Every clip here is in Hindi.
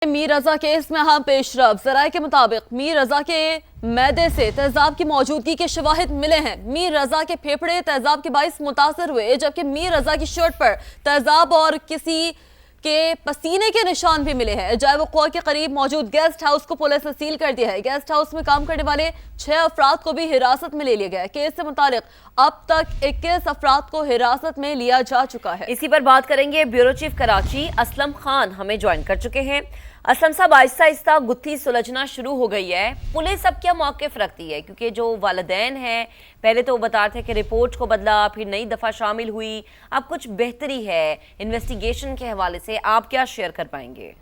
मीर रजा केस में अहम पेशरफ। जराये के मुताबिक मीर रजा के मैदे से तेजाब की मौजूदगी के शवाहिद मिले हैं। मीर रजा के फेफड़े तेजाब के बाइस मुतासर हुए, जबकि मीर रजा की शर्ट पर तेजाब और किसी के पसीने के निशान भी मिले हैं। जाए वक़्वा के करीब मौजूद गेस्ट हाउस को पुलिस ने सील कर दिया है। गेस्ट हाउस में काम करने वाले 6 अफराद को भी हिरासत में ले लिया गया है। केस से मुतालिक अब तक 21 अफराद को हिरासत में लिया जा चुका है। इसी पर बात करेंगे। ब्यूरो चीफ कराची असलम खान हमें ज्वाइन कर चुके हैं। असलम साहब, आहिस्ता आहिस्ता गुत्थी सुलझना शुरू हो गई है। पुलिस अब क्या मौक़िफ़ रखती है? क्योंकि जो वालिदैन हैं पहले तो वो बता रहे थे कि रिपोर्ट को बदला, फिर नई दफ़ा शामिल हुई, अब कुछ बेहतरी है इन्वेस्टिगेशन के हवाले से, आप क्या शेयर कर पाएंगे?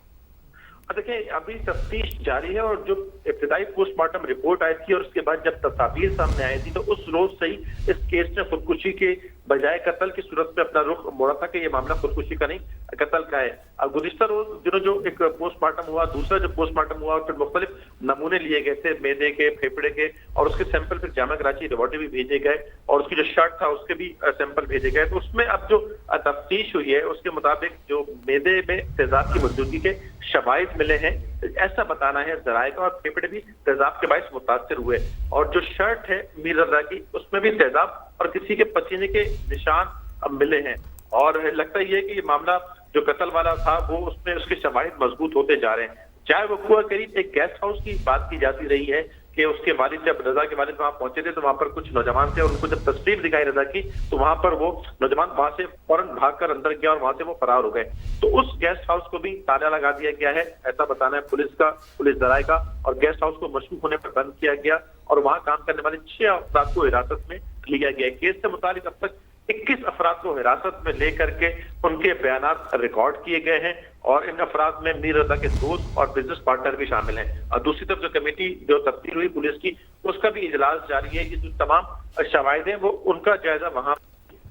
देखिए, अभी तफ्तीश जारी है और जो इब्तिदाई पोस्टमार्टम रिपोर्ट आई थी और उसके बाद जब तस्वीर सामने आई थी तो उस रोज से ही इस केस ने खुदकुशी के बजाय कत्ल की सूरत में अपना रुख मोड़ा था कि ये मामला खुदकुशी का नहीं कत्ल का है। अब गुज़िश्ता रोज दिनों जो एक पोस्टमार्टम हुआ, दूसरा जो पोस्टमार्टम हुआ और फिर मुख्तलिफ नमूने लिए गए थे मैदे के, फेफड़े के, और उसके सैंपल फिर जामा कराची लेबोरेटरी भी भेजे गए और उसकी जो शर्ट था उसके भी सैंपल भेजे गए। तो उसमें अब जो तफ्तीश हुई है उसके मुताबिक जो मैदे में तेजाब की मौजूदगी के शवाहिद मिले हैं, ऐसा बताना है जराये का, और फेफड़े भी तेजाब के बाइस मुतासर हुए। और जो शर्ट है मीर रजा की उसमें भी तेजाब और किसी के पसीने के निशान अब मिले हैं। और लगता ही है कि ये मामला जो कत्ल वाला था वो उसमें उसके शवाहिद मजबूत होते जा रहे हैं। चाहे वक़्वा करीब एक गेस्ट हाउस की बात की जाती रही है कि उसके वालिद, जब रजा के वालिद वहां पहुंचे थे तो वहां पर कुछ नौजवान थे और उनको जब तस्वीर दिखाई रजा की तो वहां पर वो नौजवान वहां से फौरन भागकर अंदर गया और वहां से वो फरार हो गए। तो उस गेस्ट हाउस को भी ताला लगा दिया गया है, ऐसा बताना है पुलिस जराये का, और गेस्ट हाउस को मशरूफ होने पर बंद किया गया और वहां काम करने वाले 6 अफराद को हिरासत में लिया गया। केस से मुतालिक अब तक 21 अफराद को हिरासत में लेकर के उनके बयानात रिकॉर्ड किए गए हैं और इन अफराद में मीर रजा के दोस्त और बिजनेस पार्टनर भी शामिल हैं। और दूसरी तरफ जो कमेटी जो तब्दील हुई पुलिस की, उसका भी इजलास जारी है। ये जो तमाम शवाहिद हैं वो उनका जायजा वहां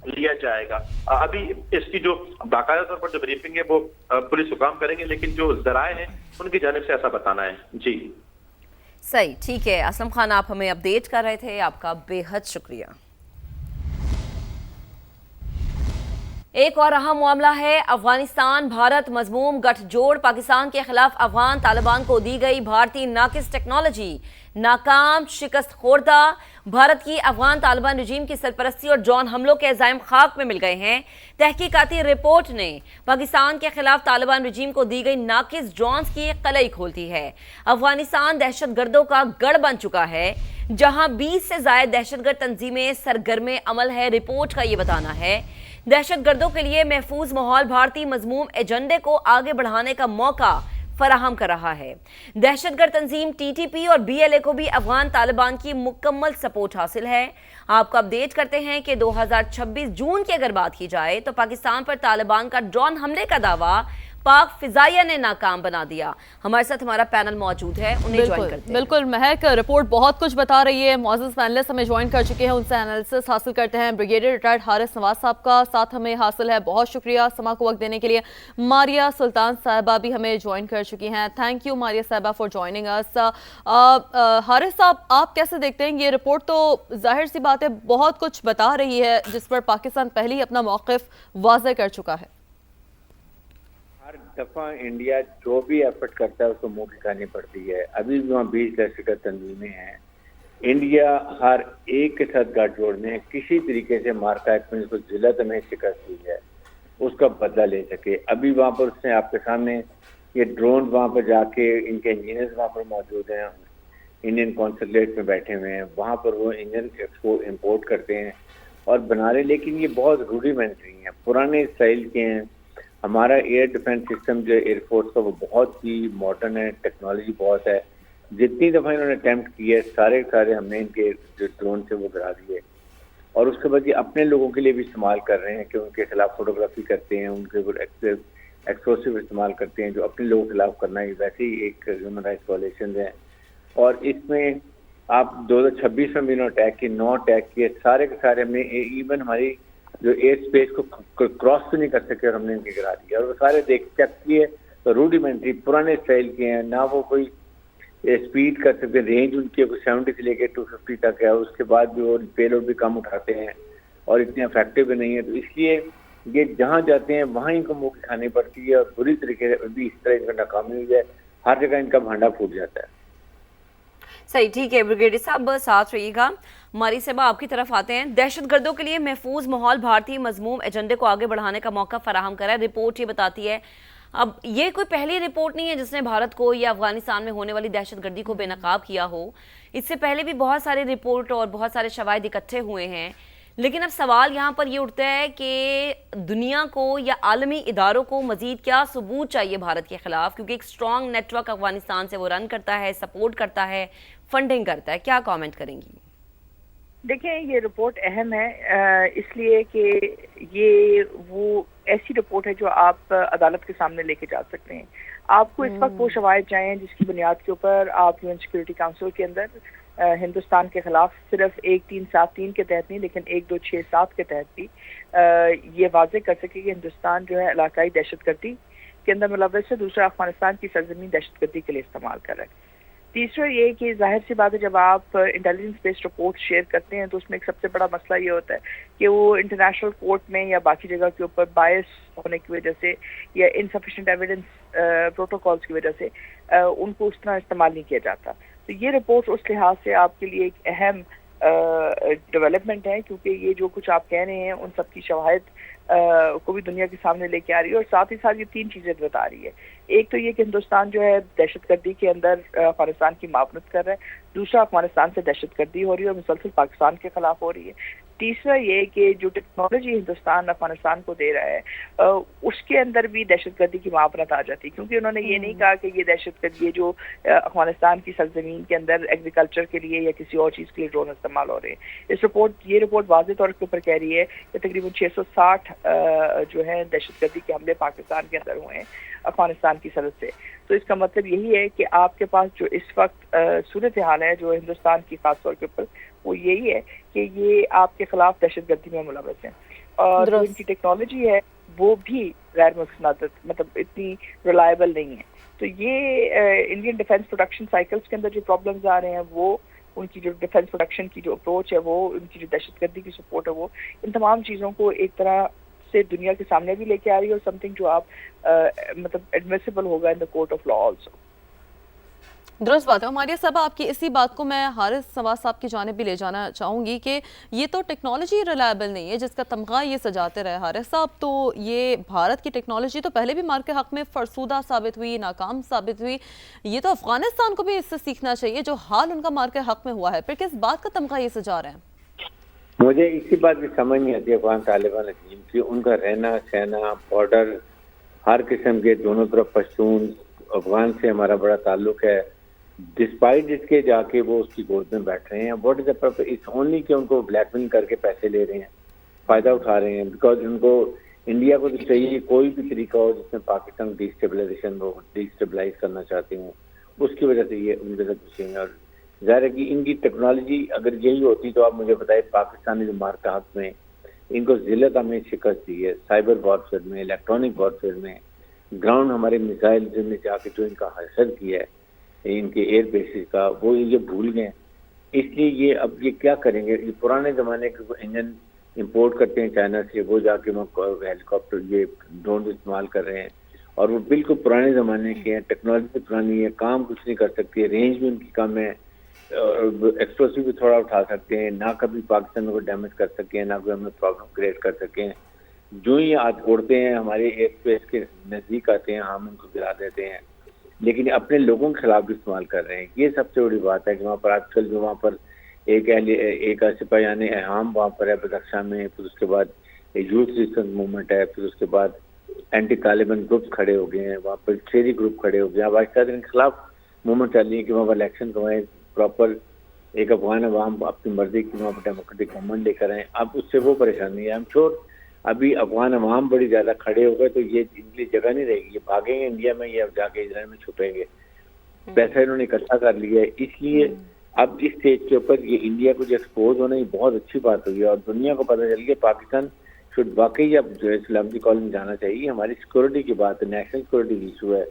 लिया जाएगा। अभी इसकी जो बाकायदा तौर पर जो ब्रीफिंग है वो पुलिस हुकाम करेंगे, लेकिन जो जराए हैं उनकी जानिब से ऐसा बताना है। जी सही, ठीक है। असलम खान, आप हमें अपडेट कर रहे थे, आपका बेहद शुक्रिया। एक और अहम मामला है अफगानिस्तान भारत मजमूम गठजोड़। पाकिस्तान के खिलाफ अफगान तालिबान को दी गई भारतीय नाकिस टेक्नोलॉजी नाकाम, शिकस्त खोर्दा। भारत की अफगान तालिबान रजीम की सरपरस्ती और ड्रोन हमलों के इल्जाम खाक में मिल गए हैं। तहकीकाती रिपोर्ट ने पाकिस्तान के खिलाफ तालिबान रजीम को दी गई नाकिस ड्रोन्स की कलई खोलती है। अफगानिस्तान दहशतगर्दों का गढ़ बन चुका है, जहां 20 से ज्यादा दहशतगर्द तंजीमें सरगर्मे अमल है। रिपोर्ट का यह बताना है दहशतगर्दों के लिए महफूज माहौल भारतीय मजमूम एजेंडे को आगे बढ़ाने का मौका फराहम कर रहा है। दहशतगर्द तंजीम टीटीपी और बीएलए को भी अफगान तालिबान की मुकम्मल सपोर्ट हासिल है। आपको अपडेट करते हैं कि 2026 जून की अगर बात की जाए तो पाकिस्तान पर तालिबान का ड्रोन हमले का दावा पाक फिजाइया ने नाकाम बना दिया। हमारे साथ हमारा पैनल मौजूद है, उन्हें ज्वाइन करते हैं। बिल्कुल महक, रिपोर्ट बहुत कुछ बता रही है। मौजूद पैनलिस्ट हमें ज्वाइन कर चुके हैं, उनसे एनालिसिस हासिल करते हैं। ब्रिगेडियर रिटायर्ड हारिस नवाज साहब का साथ हमें हासिल है, बहुत शुक्रिया समा को वक्त देने के लिए। मारिया सुल्तान साहिबा भी हमें ज्वाइन कर चुकी हैं। थैंक यू मारिया साहिबा फॉर ज्वाइनिंग अस। हारिस साहब, आप कैसे देखते हैं ये रिपोर्ट? तो जाहिर सी बात है बहुत कुछ बता रही है जिस पर पाकिस्तान पहले ही अपना मौक़िफ़ वाज़ेह कर चुका है। हर दफा इंडिया जो भी एफर्ट करता है उसको मुंह की खानी पड़ती है। अभी भी वहाँ 20 दहशतगर्द तंजीमें हैं। इंडिया हर एक के साथ गठजोड़ में किसी तरीके से मार्का में जिसको जिलत में शिकस्त हुई है उसका बदला ले सके। अभी वहाँ पर उसने आपके सामने ये ड्रोन वहाँ पर जाके इनके इंजीनियर्स वहाँ पर मौजूद हैं, इंडियन कॉन्सुलेट में बैठे हुए हैं, वहाँ पर वो इंजन इम्पोर्ट करते हैं और बना रहे, लेकिन ये बहुत रूडिमेंट्री हैं, पुराने स्टाइल के हैं। हमारा एयर डिफेंस सिस्टम जो एयरफोर्स का वो बहुत ही मॉडर्न है, टेक्नोलॉजी बहुत है। जितनी दफ़ा इन्होंने अटैम्प्ट किए सारे हमने इनके जो ड्रोन से वो गिरा दिए और उसके बाद ये अपने लोगों के लिए भी इस्तेमाल कर रहे हैं कि उनके खिलाफ फोटोग्राफी करते हैं, उनके ऊपर एक्सप्लोसिव इस्तेमाल करते हैं जो अपने लोगों के खिलाफ करना है। वैसे ही एक ह्यूमन राइट्स वायलेशन है और इसमें आप 2026 में भी इन्होंने अटैक किए, 9 अटैक किए, सारे के सारे हमने इवन हमारी जो एयर स्पेस को क्रॉस भी नहीं कर सके और हमने इनके गिरा दिया। और वो सारे चेक किए तो रूडिमेंट्री पुराने स्टाइल के हैं, ना वो कोई स्पीड कर सकते, रेंज उनकी 70 से लेकर 250 तक है। उसके बाद भी वो पेलोड भी कम उठाते हैं और इतने इफेक्टिव भी नहीं है। तो इसलिए ये जहाँ जाते हैं वहाँ इनको मुंह की खानी पड़ती है, और बुरी तरीके से भी इस तरह इनका नाकामी हुई है, हर जगह इनका भांडा फूट जाता है। सही, ठीक है ब्रिगेडियर साहब, साथ रहिएगा। हमारी सेवा आपकी तरफ आते हैं। दहशतगर्दों के लिए महफूज माहौल भारतीय मजमूम एजेंडे को आगे बढ़ाने का मौका फराहम करा है, रिपोर्ट ये बताती है। अब ये कोई पहली रिपोर्ट नहीं है जिसने भारत को या अफगानिस्तान में होने वाली दहशतगर्दी को बेनकाब किया हो। इससे पहले भी बहुत सारे रिपोर्ट और बहुत सारे शवाहिद इकट्ठे हुए हैं। लेकिन अब सवाल यहाँ पर ये उठता है कि दुनिया को या आलमी इदारों को मजीद क्या सबूत चाहिए भारत के खिलाफ, क्योंकि एक स्ट्रॉन्ग नेटवर्क अफगानिस्तान से वो रन करता है, सपोर्ट करता है, फंडिंग करता है। क्या कमेंट करेंगी? देखें, ये रिपोर्ट अहम है इसलिए कि ये वो ऐसी रिपोर्ट है जो आप अदालत के सामने लेके जा सकते हैं। आपको इस वक्त वो शवाहिद चाहिए जिसकी बुनियाद के ऊपर आप यूएन सिक्योरिटी काउंसिल के अंदर हिंदुस्तान के खिलाफ सिर्फ 1373 के तहत नहीं, लेकिन 1267 के तहत भी ये वाज़ेह कर सके कि हिंदुस्तान जो है इलाकाई दहशतगर्दी के अंदर मुलव्वस है, दूसरा अफगानिस्तान की सरजमीन दहशतगर्दी के लिए इस्तेमाल कर रहा है। तीसरा ये कि जाहिर सी बात है, जब आप इंटेलिजेंस बेस्ड रिपोर्ट शेयर करते हैं तो उसमें एक सबसे बड़ा मसला ये होता है कि वो इंटरनेशनल कोर्ट में या बाकी जगह के ऊपर बायस होने की वजह से या इनसफिशिएंट एविडेंस प्रोटोकॉल्स की वजह से उनको उस तरह इस्तेमाल नहीं किया जाता। तो ये रिपोर्ट उस लिहाज से आपके लिए एक अहम डेवलपमेंट है, क्योंकि ये जो कुछ आप कह रहे हैं उन सब की शवाहिद को भी दुनिया के सामने लेके आ रही है, और साथ ही साथ ये 3 चीजें बता रही है। एक तो ये कि हिंदुस्तान जो है दहशतगर्दी के अंदर अफगानिस्तान की मावनत कर रहा है, दूसरा अफगानिस्तान से दहशतगर्दी हो रही है और मुसलसल पाकिस्तान के खिलाफ हो रही है, तीसरा ये कि जो टेक्नोलॉजी हिंदुस्तान अफगानिस्तान को दे रहा है उसके अंदर भी दहशतगर्दी की मावनत आ जाती है, क्योंकि उन्होंने ये नहीं कहा कि ये दहशतगर्दी ये जो अफगानिस्तान की सरजमीन के अंदर एग्रीकल्चर के लिए या किसी और चीज़ के लिए ड्रोन इस्तेमाल हो रहे हैं। ये रिपोर्ट वाज़ेह तौर के ऊपर कह रही है कि तकरीबन 660 जो है दहशतगर्दी के हमले पाकिस्तान के अंदर हुए हैं अफगानिस्तान की सरहद से। तो इसका मतलब यही है कि आपके पास जो इस वक्त सूरत हाल है जो हिंदुस्तान की खास तौर के ऊपर, वो यही है कि ये आपके खिलाफ दहशतगर्दी में मुलव्वस है, और जो इनकी टेक्नोलॉजी है वो भी गैर मुस्तनद, मतलब इतनी रिलायबल नहीं है। तो ये इंडियन डिफेंस प्रोडक्शन साइकिल्स के अंदर जो प्रॉब्लम्स आ रहे हैं, वो उनकी जो डिफेंस प्रोडक्शन की जो अप्रोच है, वो उनकी जो दहशतगर्दी की सपोर्ट है, वो इन तमाम चीज़ों को एक तरह से दुनिया के सामने भी लेके आ रही है, और समथिंग जो आप मतलब एडमिसिबल होगा in the court of law also. दुरुस्त बात है। हमारी सब आपकी इसी बात को मैं हारिस नवाज साहब की जानिब भी ले जाना चाहूँगी कि ये तो टेक्नोलॉजी रिलायबल नहीं है जिसका तमगा ये सजाते रहे हारिस साहब, तो ये भारत की टेक्नोलॉजी तो पहले भी मार के हक़ में फरसूदा साबित हुई, नाकाम साबित हुई। ये तो अफगानिस्तान को भी इससे सीखना चाहिए जो हाल उनका मार के हक़ में हुआ है, फिर किस बात का तमगा ये सजा रहे हैं? मुझे इसी बात की समझ नहीं आती अफगान तालिबान रजीम की, उनका रहना सहना, बॉर्डर, हर किस्म के दोनों तरफ पश्तून, अफगान से हमारा बड़ा ताल्लुक है, डिस्पाइट इसके जाके वो उसकी गोद में बैठ रहे हैं। What is the purpose? It's only कि उनको ब्लैकमेल करके पैसे ले रहे हैं, फायदा उठा रहे हैं, बिकॉज उनको इंडिया को तो चाहिए कोई भी तरीका हो जिसमें पाकिस्तान डिस्टेबलाइजेशन वो डिस्टेबलाइज करना चाहते हैं, उसकी वजह से ये उनके साथ घुसे हैं। और जाहिर है कि इनकी टेक्नोलॉजी अगर यही होती तो आप मुझे बताएं, पाकिस्तानी जो मारका हक में इनको जिल्लत हमें शिकस्त दी है, साइबर वॉरफेयर में, इलेक्ट्रॉनिक वॉरफेयर में, ग्राउंड हमारे मिसाइल में जाके जो इनका हासिल किया है इनके एयर बेसिस का, वो ये भूल गए। इसलिए ये अब ये क्या करेंगे? ये पुराने ज़माने के इंजन इंपोर्ट करते हैं चाइना से, वो जाके वो हेलीकॉप्टर ये ड्रोन इस्तेमाल कर रहे हैं, और वो बिल्कुल पुराने ज़माने के हैं, टेक्नोलॉजी पुरानी है, काम कुछ नहीं कर सकती है, रेंज भी उनकी कम है, एक्सप्लोसिव भी थोड़ा उठा सकते हैं, ना कभी पाकिस्तान को डैमेज कर सके हैं, ना कोई हमें प्रॉब्लम क्रिएट कर सके हैं। जो ही उड़ते हैं हमारे एयर स्पेस के नज़दीक आते हैं, हम उनको गिरा देते हैं, लेकिन अपने लोगों के खिलाफ भी इस्तेमाल कर रहे हैं। ये सबसे बड़ी बात है कि वहाँ पर आजकल जो वहाँ पर एक सिपाहीयान अहम वहाँ पर है बदख्शां में, फिर उसके बाद यूथ रेजिस्टेंस मूवमेंट है, फिर उसके बाद एंटी तालिबान ग्रुप खड़े हो गए हैं, वहाँ पर शेरी ग्रुप खड़े हो गए हैं। अब आहिस्ता इनके खिलाफ मूवमेंट चल रही है कि वहाँ पर इलेक्शन करवाएं, प्रॉपर एक अफगान अवाम अपनी मर्जी की वहाँ पर डेमोक्रेटिक गवर्नमेंट लेकर आए। अब उससे वो परेशानी है। आई एम श्योर अभी अफगान अवाम बड़ी ज्यादा खड़े हो गए तो ये इनके लिए जगह नहीं रहेगी, ये भागेंगे इंडिया में या जाके इजराइल में छुपेंगे। पैसा इन्होंने इकट्ठा कर लिया है, इसलिए अब इस स्टेज के ऊपर ये इंडिया को जो एक्सपोज होना, ये बहुत अच्छी बात हुई है और दुनिया को पता चल गया पाकिस्तान शुड वाकई अब जो है सलामती कॉल में जाना चाहिए। हमारी सिक्योरिटी की बात है, नेशनल सिक्योरिटी इशू है,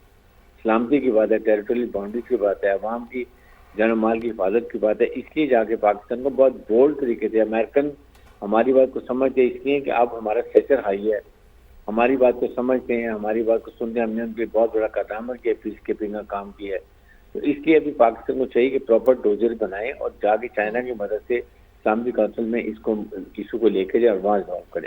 सलामती की बात है, टेरिटोरियल बाउंड्रीज की बात है, अवाम की जान माल की हिफाजत की बात है। इसलिए जाके पाकिस्तान को बहुत बोल्ड तरीके से अमेरिकन हमारी बात को समझते हैं, इसलिए कि अब हमारा स्टेचर हाई है, हमारी बात को समझते हैं, हमारी बात को सुनते हैं। हमने उनके बहुत बड़ा कदम किया, पीस कीपिंग का काम किया है। तो इसलिए अभी पाकिस्तान को चाहिए कि प्रॉपर डोजर बनाए और जाके चाइना की मदद से इस्लामिक काउंसिल में इसको इशू को लेकर जाए और वहाँ जवाब करे।